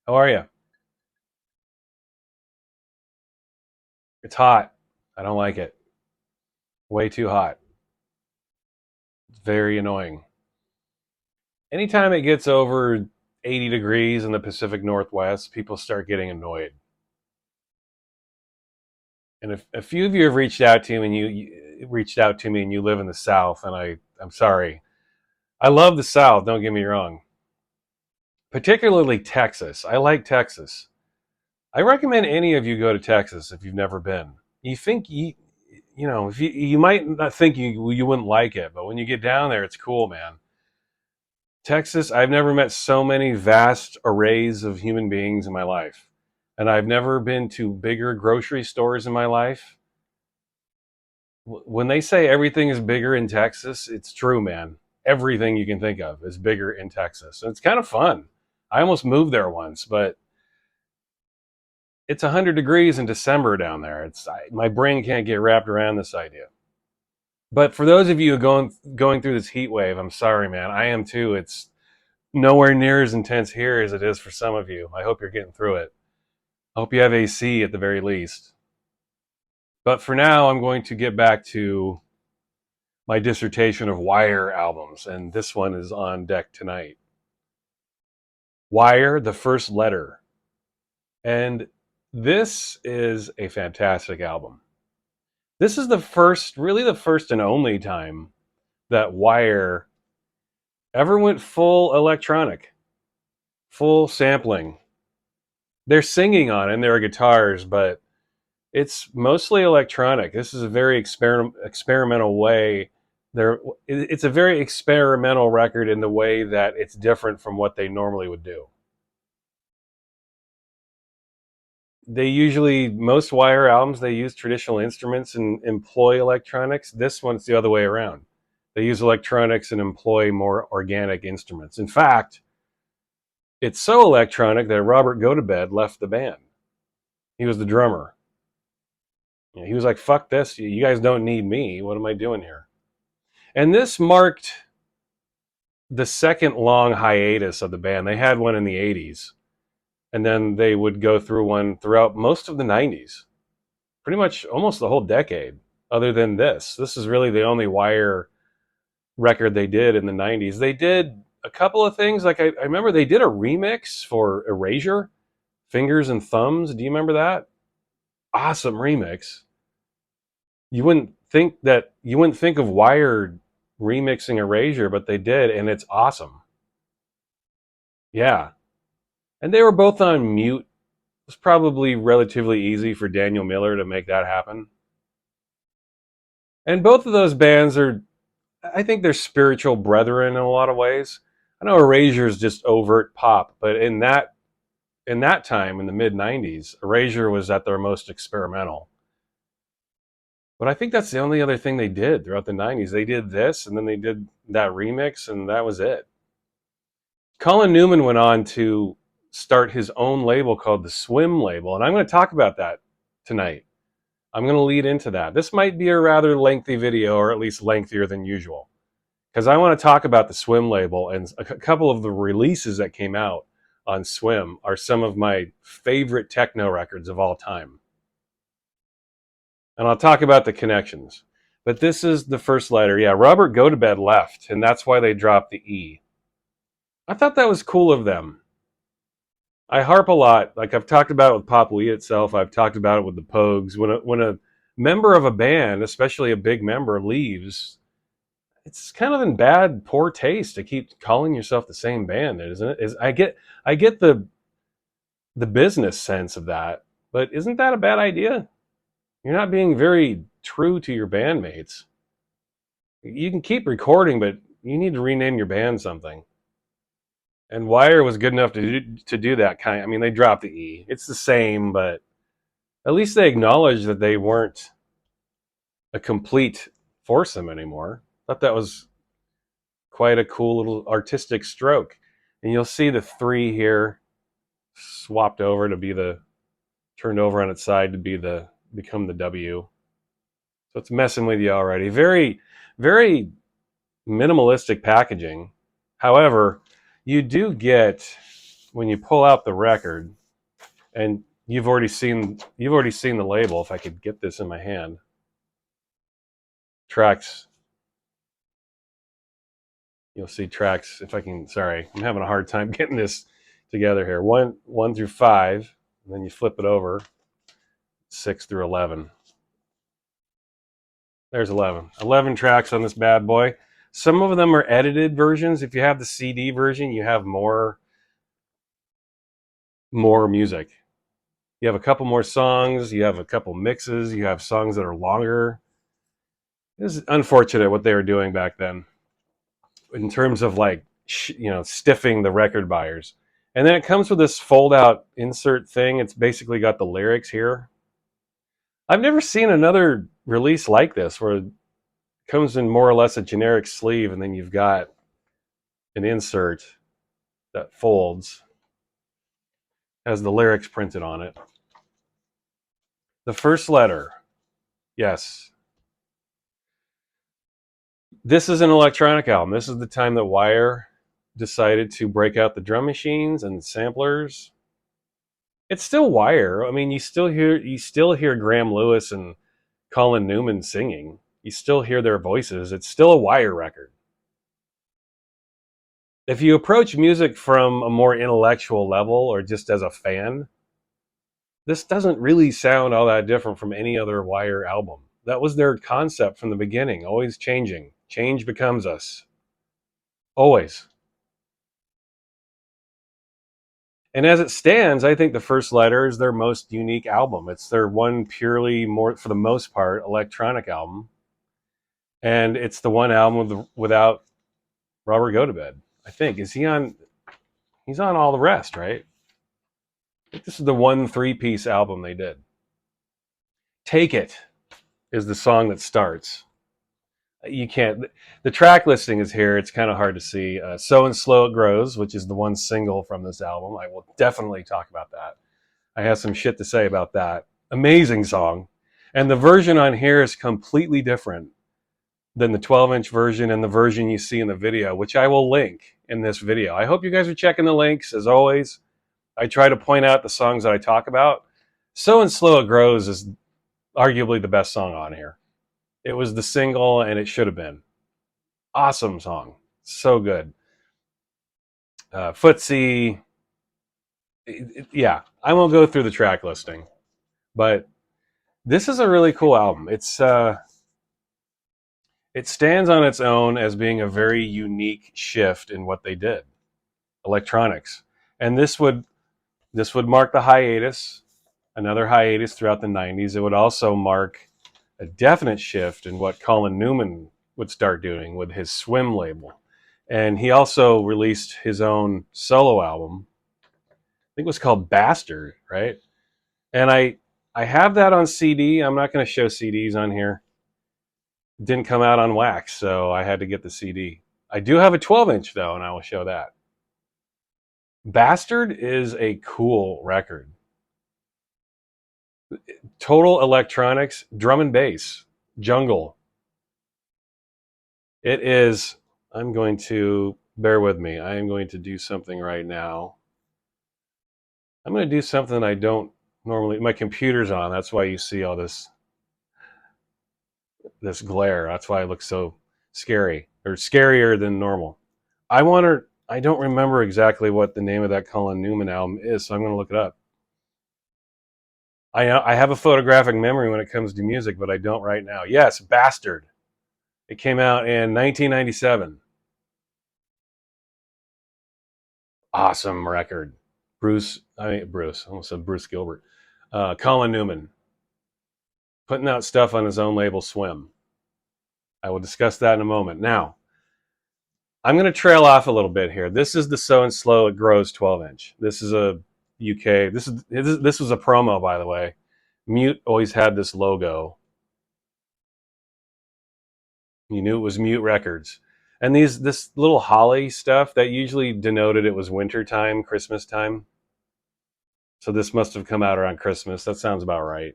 How are you? It's hot. I don't like it. Way too hot. It's very annoying. Anytime it gets over 80 degrees in the Pacific Northwest, people start getting annoyed. And if a few of you have reached out to me and you reached out to me and you live in the South, and I'm sorry. I love the South, don't get me wrong. Particularly Texas. I like Texas. I recommend any of you go to Texas if you've never been. You think if you might not think you wouldn't like it, but when you get down there, it's cool, man. Texas, I've never met so many vast arrays of human beings in my life. And I've never been to bigger grocery stores in my life. When they say everything is bigger in Texas, it's true, man. Everything you can think of is bigger in Texas. And it's kind of fun. I almost moved there once, but it's 100 degrees in December down there. My brain can't get wrapped around this idea. But for those of you going through this heat wave, I'm sorry, man. I am too. It's nowhere near as intense here as it is for some of you. I hope you're getting through it. I hope you have AC at the very least. But for now, I'm going to get back to my dissertation of Wire albums, and this one is on deck tonight. Wire, the first letter. And this is a fantastic album. This is really the first and only time that Wire ever went full electronic, full sampling. They're singing on it and there are guitars, but it's mostly electronic. This is a very experimental way. It's a very experimental record in the way that it's different from what they normally would do. Most Wire albums, they use traditional instruments and employ electronics. This one's the other way around. They use electronics and employ more organic instruments. In fact, it's so electronic that Robert Gotobed left the band. He was the drummer. He was like, fuck this. You guys don't need me. What am I doing here? And this marked the second long hiatus of the band. They had one in the 80s, and then they would go through one throughout most of the 90s, pretty much almost the whole decade, other than this. This is really the only Wire record they did in the 90s. They did a couple of things. Like I remember they did a remix for Erasure, Fingers and Thumbs. Do you remember that? Awesome remix. You wouldn't think of Wire remixing Erasure, but they did, and it's awesome. Yeah. And they were both on mute. It was probably relatively easy for Daniel Miller to make that happen. And both of those bands I think they're spiritual brethren in a lot of ways. I know Erasure is just overt pop, but in that time, in the mid 90s, Erasure was at their most experimental. But I think that's the only other thing they did throughout the 90s. They did this, and then they did that remix, and that was it. Colin Newman went on to start his own label called the Swim label, and I'm going to talk about that tonight. I'm going to lead into that. This might be a rather lengthy video, or at least lengthier than usual, because I want to talk about the Swim label, and a couple of the releases that came out on Swim are some of my favorite techno records of all time. And I'll talk about the connections. But this is the first letter. Yeah, Robert Gotobed left, and that's why they dropped the E. I thought that was cool of them. I harp a lot. Like I've talked about it with Pop Lee itself. I've talked about it with the Pogues. When a member of a band, especially a big member, leaves, it's kind of in poor taste to keep calling yourself the same band, isn't it? I get the business sense of that, but isn't that a bad idea? You're not being very true to your bandmates. You can keep recording, but you need to rename your band something. And Wire was good enough to do that kind. I mean, they dropped the E. It's the same, but at least they acknowledged that they weren't a complete foursome anymore. I thought that was quite a cool little artistic stroke. And you'll see the 3 here swapped over to be turned over on its side to become the W. So it's messing with you already. Very, very minimalistic packaging. However, you do get when you pull out the record, and you've already seen the label. If I could get this in my hand, tracks. You'll see tracks. If I can, sorry, I'm having a hard time getting this together here. 1 through 5, and then you flip it over. 6 through 11. There's 11. 11 tracks on this bad boy. Some of them are edited versions. If you have the CD version, you have more music. You have a couple more songs. You have a couple mixes. You have songs that are longer. This is unfortunate what they were doing back then in terms of like, stiffing the record buyers. And then it comes with this fold-out insert thing. It's basically got the lyrics here. I've never seen another release like this where it comes in more or less a generic sleeve, and then you've got an insert that folds, has the lyrics printed on it. The first letter, yes. This is an electronic album. This is the time that Wire decided to break out the drum machines and samplers. It's still Wire. I mean, you still hear Graham Lewis and Colin Newman singing. You still hear their voices. It's still a Wire record. If you approach music from a more intellectual level or just as a fan, this doesn't really sound all that different from any other Wire album. That was their concept from the beginning, always changing. Change becomes us. Always. And as it stands, I think the first letter is their most unique album. It's their one purely, more for the most part, electronic album. And it's the one album without Robert Gotobed. I think. Is he on? He's on all the rest, right? I think this is the one 3-piece album they did. Take It is the song that starts. You can't. The track listing is here. It's kind of hard to see. So and Slow It Grows, which is the one single from this album. I will definitely talk about that. I have some shit to say about that. Amazing song. And the version on here is completely different than the 12-inch version and the version you see in the video, which I will link in this video. I hope you guys are checking the links. As always, I try to point out the songs that I talk about. So and Slow It Grows is arguably the best song on here. It was the single, and it should have been. Awesome song. So good. Footsie. Yeah, I won't go through the track listing, but this is a really cool album. It stands on its own as being a very unique shift in what they did, electronics. And this would mark the hiatus, another hiatus throughout the 90s. It would also mark a definite shift in what Colin Newman would start doing with his Swim label. And he also released his own solo album. I think it was called Bastard, right? And I have that on CD. I'm not going to show CDs on here. It didn't come out on wax, so I had to get the CD. I do have a 12-inch, though, and I will show that. Bastard is a cool record. Total electronics, drum and bass, jungle. It is, I'm going to, bear with me, I am going to do something right now. I'm going to do something I don't normally, my computer's on, that's why you see all this glare. That's why it looks so scary, or scarier than normal. I don't remember exactly what the name of that Colin Newman album is, so I'm going to look it up. I have a photographic memory when it comes to music, but I don't right now. Yes, Bastard. It came out in 1997. Awesome record. I almost said Bruce Gilbert. Colin Newman. Putting out stuff on his own label, Swim. I will discuss that in a moment. Now, I'm going to trail off a little bit here. This is the So and Slow It Grows 12-inch. This is a UK. This was a promo, by the way. Mute always had this logo. You knew it was Mute Records. And this little holly stuff, that usually denoted it was winter time, Christmas time. So this must have come out around Christmas. That sounds about right.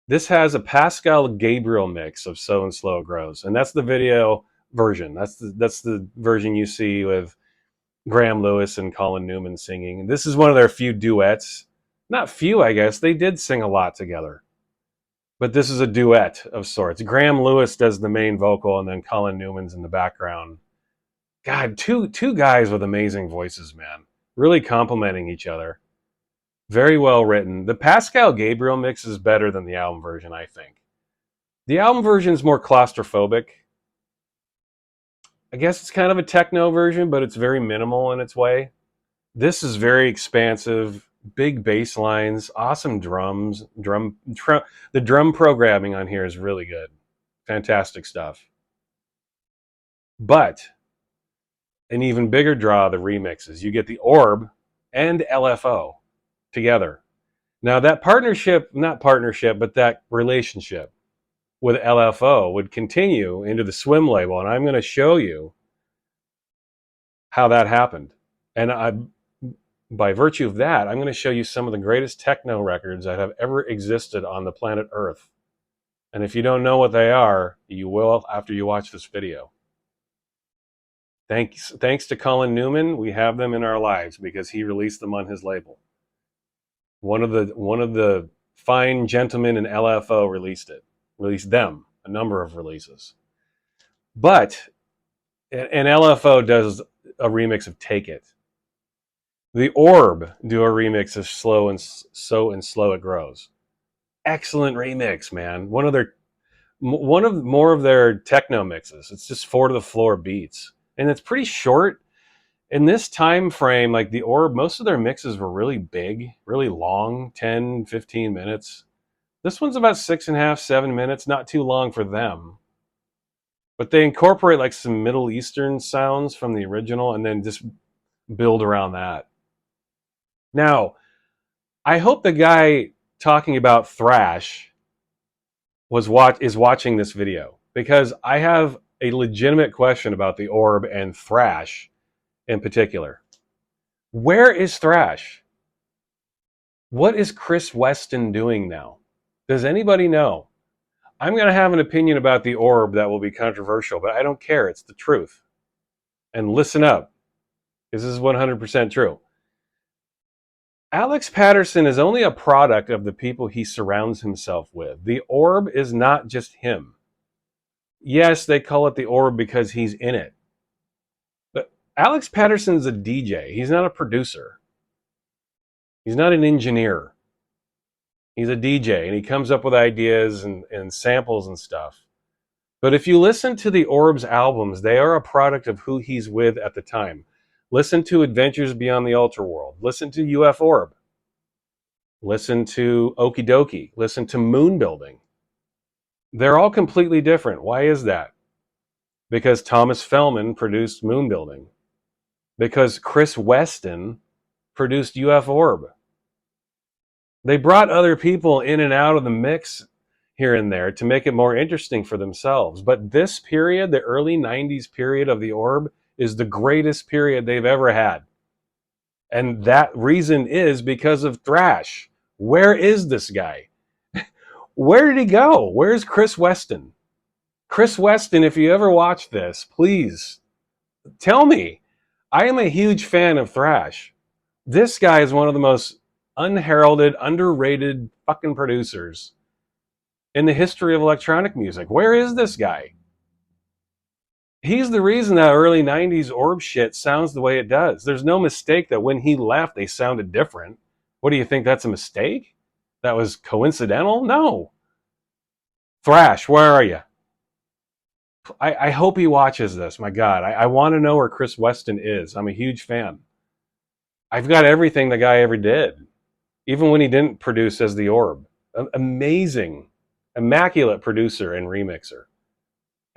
This has a Pascal Gabriel mix of So and Slow It Grows. And that's the video version. That's the version you see with Graham Lewis and Colin Newman singing. This is one of their few duets. Not few, I guess. They did sing a lot together. But this is a duet of sorts. Graham Lewis does the main vocal, and then Colin Newman's in the background. God, two guys with amazing voices, man. Really complimenting each other. Very well written. The Pascal Gabriel mix is better than the album version, I think. The album version is more claustrophobic. I guess it's kind of a techno version, but it's very minimal in its way. This is very expansive, big bass lines, awesome drums. The drum programming on here is really good. Fantastic stuff. But an even bigger draw of the remixes. You get the Orb and LFO together. Now that partnership, not partnership, but that relationship with LFO would continue into the Swim label, and I'm going to show you how that happened. And by virtue of that, I'm going to show you some of the greatest techno records that have ever existed on the planet Earth. And if you don't know what they are, you will after you watch this video. Thanks to Colin Newman, we have them in our lives because he released them on his label. One of the fine gentlemen in LFO released them, a number of releases. But and LFO does a remix of Take It. The Orb do a remix of Slow and Slow It Grows. Excellent remix, man. One of more of their techno mixes. It's just 4 to the floor beats. And it's pretty short. In this time frame, like the Orb, most of their mixes were really big, really long, 10, 15 minutes. This one's about 6.5, 7 minutes, not too long for them. But they incorporate like some Middle Eastern sounds from the original and then just build around that. Now, I hope the guy talking about Thrash is watching this video, because I have a legitimate question about the Orb and Thrash in particular. Where is Thrash? What is Kris Weston doing now? Does anybody know? I'm going to have an opinion about the Orb that will be controversial, but I don't care. It's the truth. And listen up, because this is 100% true. Alex Patterson is only a product of the people he surrounds himself with. The Orb is not just him. Yes, they call it the Orb because he's in it. But Alex Patterson's a DJ. He's not a producer. He's not an engineer. He's a DJ, and he comes up with ideas and samples and stuff. But if you listen to the Orb's albums, they are a product of who he's with at the time. Listen to Adventures Beyond the Ultra World. Listen to UF Orb. Listen to Okie Dokie. Listen to Moon Building. They're all completely different. Why is that? Because Thomas Fellman produced Moon Building. Because Kris Weston produced UF Orb. They brought other people in and out of the mix here and there to make it more interesting for themselves. But this period, the early 90s period of the Orb, is the greatest period they've ever had. And that reason is because of Thrash. Where is this guy? Where did he go? Where's Kris Weston? Kris Weston, if you ever watch this, please tell me. I am a huge fan of Thrash. This guy is one of the most unheralded, underrated fucking producers in the history of electronic music. Where is this guy? He's the reason that early 90s Orb shit sounds the way it does. There's no mistake that when he left, they sounded different. What do you think, that's a mistake? That was coincidental? No. Thrash, where are you? I hope he watches this. My God, I want to know where Kris Weston is. I'm a huge fan. I've got everything the guy ever did, even when he didn't produce as the Orb. Amazing, immaculate producer and remixer.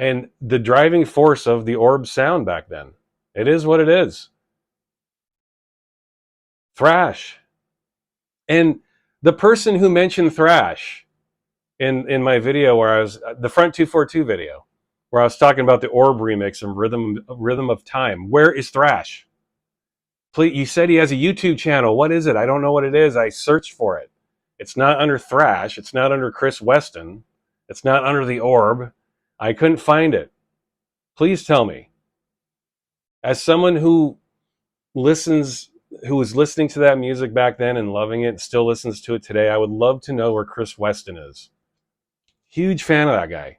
And the driving force of the Orb sound back then. It is what it is. Thrash. And the person who mentioned Thrash in my video, where I was, the Front 242 video, where I was talking about the Orb remix and Rhythm of Time. Where is Thrash? Please, you said he has a YouTube channel. What is it? I don't know what it is. I searched for it. It's not under Thrash. It's not under Kris Weston. It's not under the Orb. I couldn't find it. Please tell me. As someone who listens, who was listening to that music back then and loving it, and still listens to it today, I would love to know where Kris Weston is. Huge fan of that guy.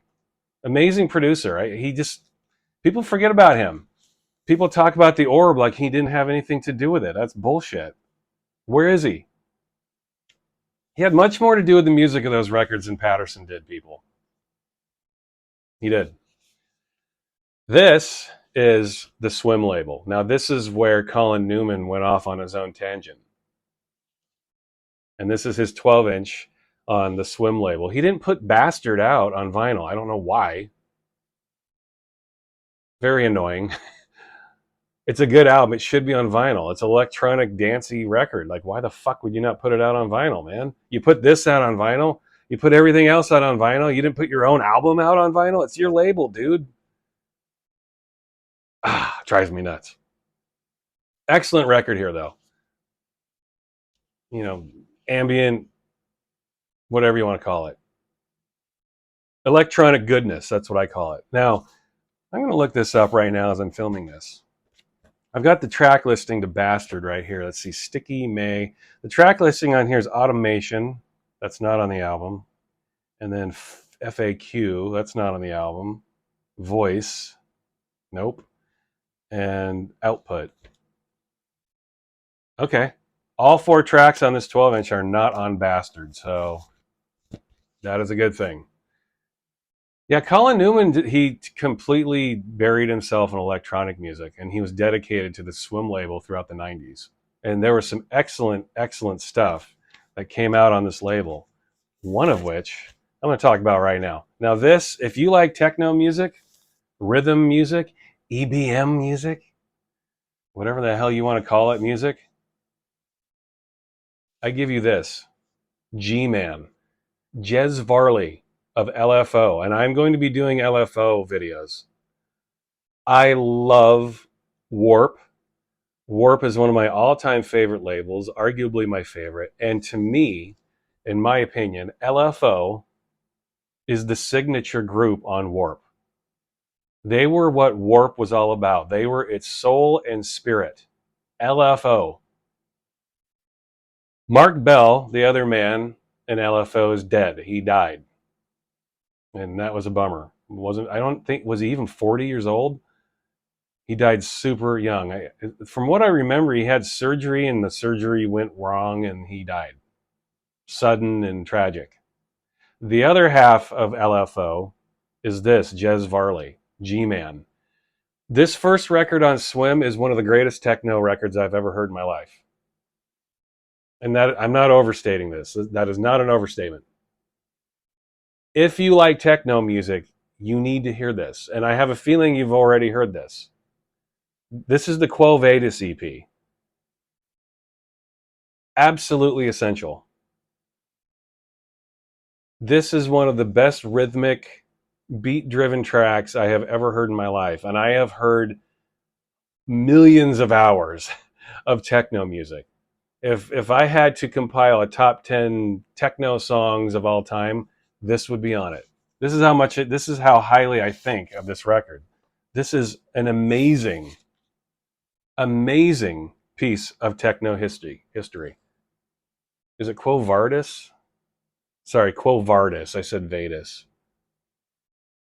Amazing producer. He just, people forget about him. People talk about the Orb like he didn't have anything to do with it. That's bullshit. Where is he? He had much more to do with the music of those records than Patterson did, people. He did. This is the Swim label. Now, this is where Colin Newman went off on his own tangent. And this is his 12-inch on the Swim label. He didn't put Bastard out on vinyl. I don't know why. Very annoying. It's a good album. It should be on vinyl. It's an electronic dancey record. Like, why the fuck would you not put it out on vinyl, man? You put this out on vinyl. You put everything else out on vinyl. You didn't put your own album out on vinyl. It's your label, dude. Drives me nuts. Excellent record here, though. You know, ambient, whatever you want to call it. Electronic goodness, that's what I call it. Now, I'm going to look this up right now as I'm filming this. I've got the track listing to Bastard right here. Let's see, Sticky May. The track listing on here is Automation. That's not on the album. And then FAQ. That's not on the album. Voice. Nope. And Output. Okay. All 4 tracks on this 12-inch are not on Bastard, so that is a good thing. Yeah, Colin Newman, he completely buried himself in electronic music, and he was dedicated to the Swim label throughout the 90s. And there was some excellent, excellent stuff that came out on this label, one of which I'm going to talk about right now. Now this, if you like techno music, rhythm music, EBM music, whatever the hell you want to call it, music, I give you this. G-Man, Jez Varley of LFO, and I'm going to be doing LFO videos. I love Warp. Warp is one of my all-time favorite labels, arguably my favorite. And to me, in my opinion, LFO is the signature group on Warp. They were what Warp was all about. They were its soul and spirit. LFO. Mark Bell, the other man in LFO, is dead. He died. And that was a bummer. I don't think, was he even 40 years old? He died super young. From what I remember, he had surgery and the surgery went wrong and he died. Sudden and tragic. The other half of LFO is this, Jez Varley, G-Man. This first record on Swim is one of the greatest techno records I've ever heard in my life. And that, I'm not overstating this. That is not an overstatement. If you like techno music, you need to hear this. And I have a feeling you've already heard this. This is the Quo Vadis EP. Absolutely essential. This is one of the best rhythmic, beat-driven tracks I have ever heard in my life. And I have heard millions of hours of techno music. If I had to compile a top 10 techno songs of all time, this would be on it. This is how highly I think of this record. This is an amazing, amazing piece of techno history. Is it Quo Vadis? Sorry, Quo Vadis. I said Vadis.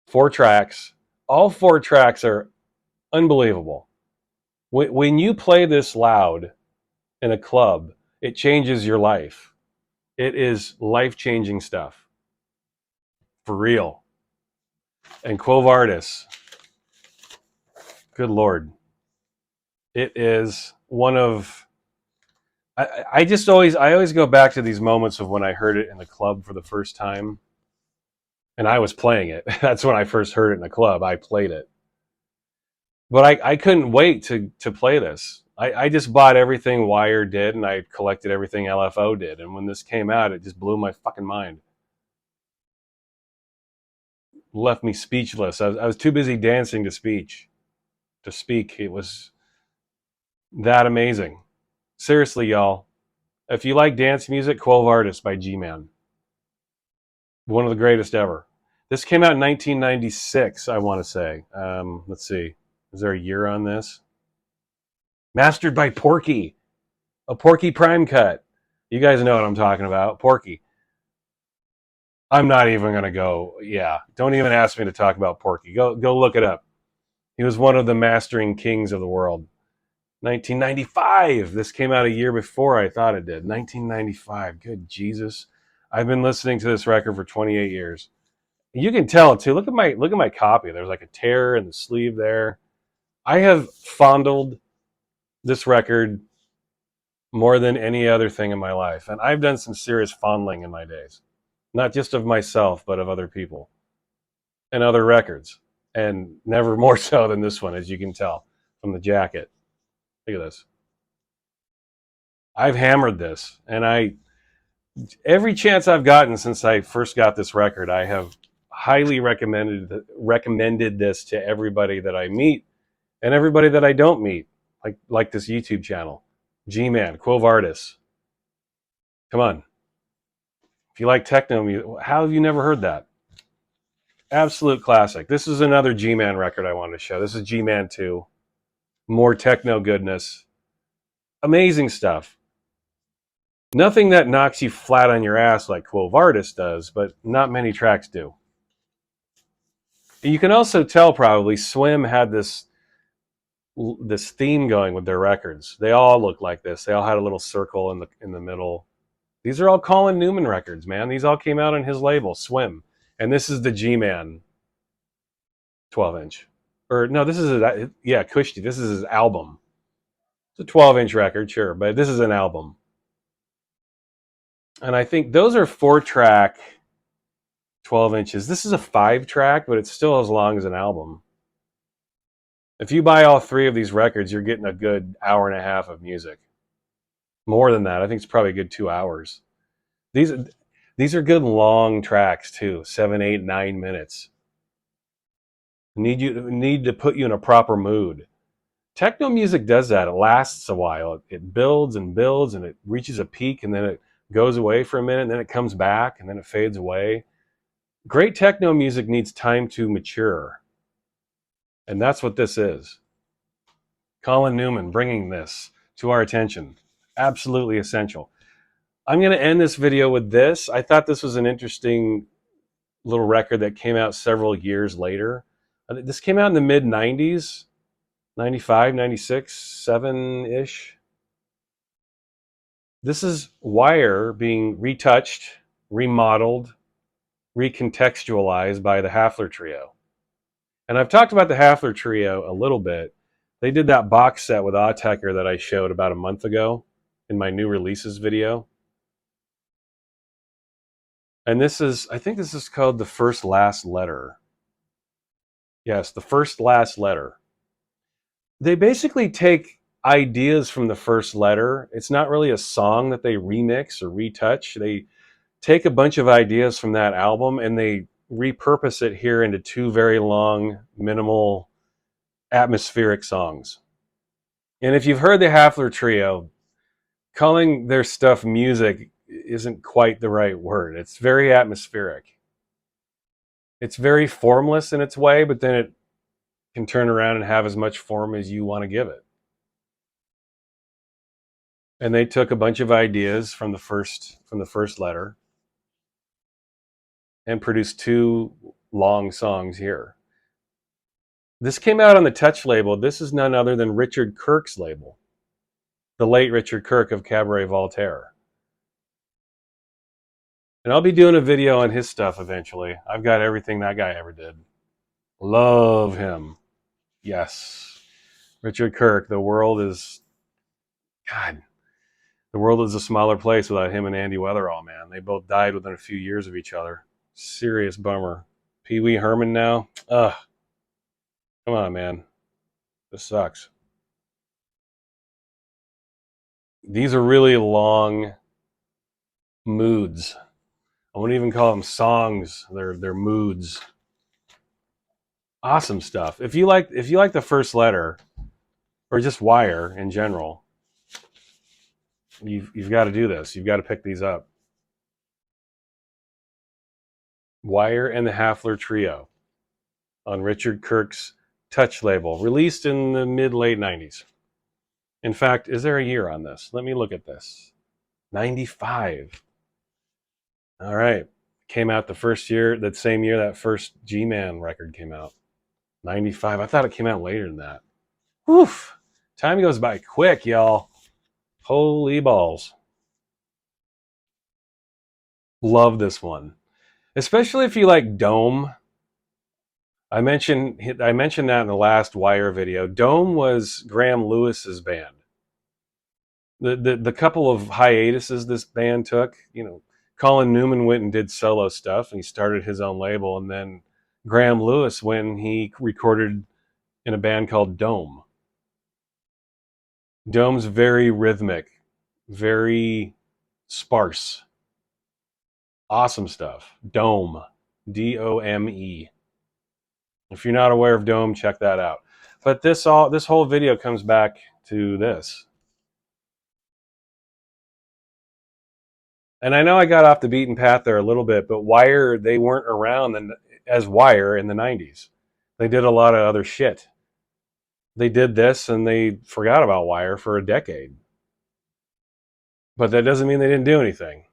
4 tracks. All 4 tracks are unbelievable. When you play this loud in a club, it changes your life. It is life-changing stuff. For real. And Quo Vadis, good Lord. It is one of... I always go back to these moments of when I heard it in the club for the first time. And I was playing it. That's when I first heard it in the club. I played it. But I couldn't wait to play this. I just bought everything Wire did, and I collected everything LFO did. And when this came out, it just blew my fucking mind. Left me speechless. I was too busy dancing to speak. It was that amazing. Seriously, y'all. If you like dance music, 12 Artists by G-Man. One of the greatest ever. This came out in 1996, I want to say. Let's see. Is there a year on this? Mastered by Porky. A Porky Prime cut. You guys know what I'm talking about. Porky. I'm not even going to go. Yeah. Don't even ask me to talk about Porky. Go look it up. He was one of the mastering kings of the world. 1995. This came out a year before I thought it did. 1995. Good Jesus. I've been listening to this record for 28 years. You can tell it too. Look at my copy. There's like a tear in the sleeve there. I have fondled this record more than any other thing in my life, and I've done some serious fondling in my days, not just of myself but of other people and other records, and never more so than this one, as you can tell from the jacket. Look at this. I've hammered this, and every chance I've gotten since I first got this record, I have highly recommended this to everybody that I meet and everybody that I don't meet, like this YouTube channel. G-Man, Quo Vadis. Come on. If you like techno music, how have you never heard that? Absolute classic. This is another G-Man record I wanted to show. This is G-Man 2. More techno goodness. Amazing stuff. Nothing that knocks you flat on your ass like Quo Vadis does, but not many tracks do. You can also tell probably Swim had this theme going with their records. They all look like this. They all had a little circle in the middle. These are all Colin Newman records, man. These all came out on his label, Swim. And this is the G-Man 12-inch. Or no, this is Kushti. This is his album. It's a 12-inch record, sure, but this is an album. And I think those are 4-track 12 inches. This is a 5-track, but it's still as long as an album. If you buy all 3 of these records, you're getting a good hour and a half of music. More than that. I think it's probably a good 2 hours. These are good long tracks too. 7, 8, 9 minutes. Need to put you in a proper mood. Techno music does that. It lasts a while. It builds and builds, and it reaches a peak, and then it goes away for a minute, and then it comes back, and then it fades away. Great techno music needs time to mature. And that's what this is. Colin Newman bringing this to our attention. Absolutely essential. I'm going to end this video with this. I thought this was an interesting little record that came out several years later. This came out in the mid-90s, 95, 96, 7-ish. This is Wire being retouched, remodeled, recontextualized by the Hafler Trio. And I've talked about the Hafler Trio a little bit. They did that box set with Autechre that I showed about a month ago in my new releases video. And I think this is called The First Last Letter. Yes, The First Last Letter. They basically take ideas from The First Letter. It's not really a song that they remix or retouch. They take a bunch of ideas from that album and they repurpose it here into 2 very long, minimal, atmospheric songs. And if you've heard the Hafler Trio, calling their stuff music isn't quite the right word. It's very atmospheric. It's very formless in its way, but then it can turn around and have as much form as you want to give it. And they took a bunch of ideas from the first letter and produced 2 long songs here. This came out on the Touch label. This is none other than Richard Kirk's label, the late Richard Kirk of Cabaret Voltaire. And I'll be doing a video on his stuff eventually. I've got everything that guy ever did. Love him. Yes. Richard Kirk, the world is a smaller place without him and Andy Weatherall, man. They both died within a few years of each other. Serious bummer. Pee Wee Herman now? Ugh. Come on, man. This sucks. These are really long moods. I wouldn't even call them songs. They're moods. Awesome stuff. If you like the first letter, or just Wire in general, you've got to do this. You've got to pick these up. Wire and the Hafler Trio on Richard Kirk's Touch label, released in the mid-late 90s. In fact, is there a year on this? Let me look at this. 95. All right. Came out the first year, that same year that first G-Man record came out. 95. I thought it came out later than that. Woof. Time goes by quick, y'all. Holy balls. Love this one. Especially if you like Dome. I mentioned that in the last Wire video. Dome was Graham Lewis's band. The couple of hiatuses this band took, Colin Newman went and did solo stuff, and he started his own label, and then Graham Lewis went and he recorded in a band called Dome. Dome's very rhythmic, very sparse. Awesome stuff. Dome. Dome. If you're not aware of Dome, check that out. But this whole video comes back to this. And I know I got off the beaten path there a little bit, but Wire, they weren't around as Wire in the 90s. They did a lot of other shit. They did this and they forgot about Wire for a decade. But that doesn't mean they didn't do anything.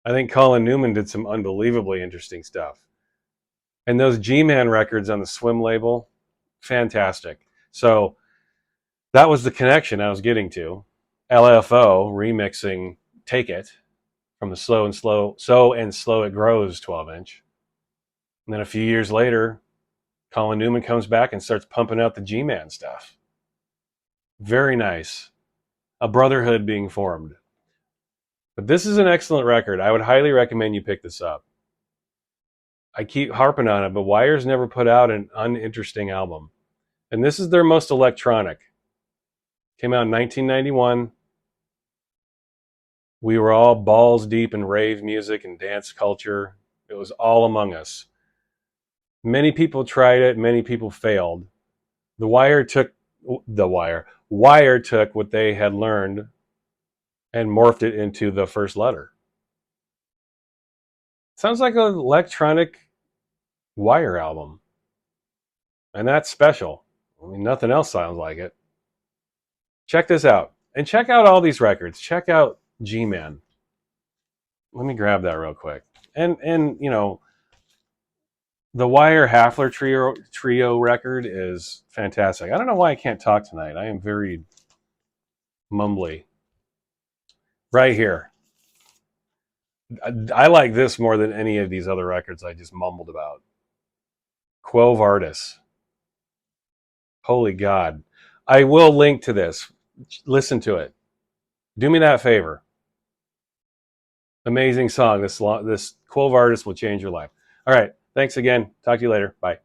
I think Colin Newman did some unbelievably interesting stuff. And those G-Man records on the Swim label, fantastic. So that was the connection I was getting to. LFO remixing Take It from the So and Slow It Grows 12-inch. And then a few years later, Colin Newman comes back and starts pumping out the G-Man stuff. Very nice. A brotherhood being formed. But this is an excellent record. I would highly recommend you pick this up. I keep harping on it, but Wire's never put out an uninteresting album. And this is their most electronic. Came out in 1991. We were all balls deep in rave music and dance culture. It was all among us. Many people tried it, many people failed. Wire took what they had learned and morphed it into the first letter. Sounds like an electronic Wire album. And that's special. I mean, nothing else sounds like it. Check this out. And check out all these records. Check out G-Man. Let me grab that real quick. And the Wire Hafler Trio record is fantastic. I don't know why I can't talk tonight. I am very mumbly. Right here. I like this more than any of these other records I just mumbled about. Quo Vadis. Holy God. I will link to this. Listen to it. Do me that favor. Amazing song. This Quo Vadis will change your life. All right. Thanks again. Talk to you later. Bye.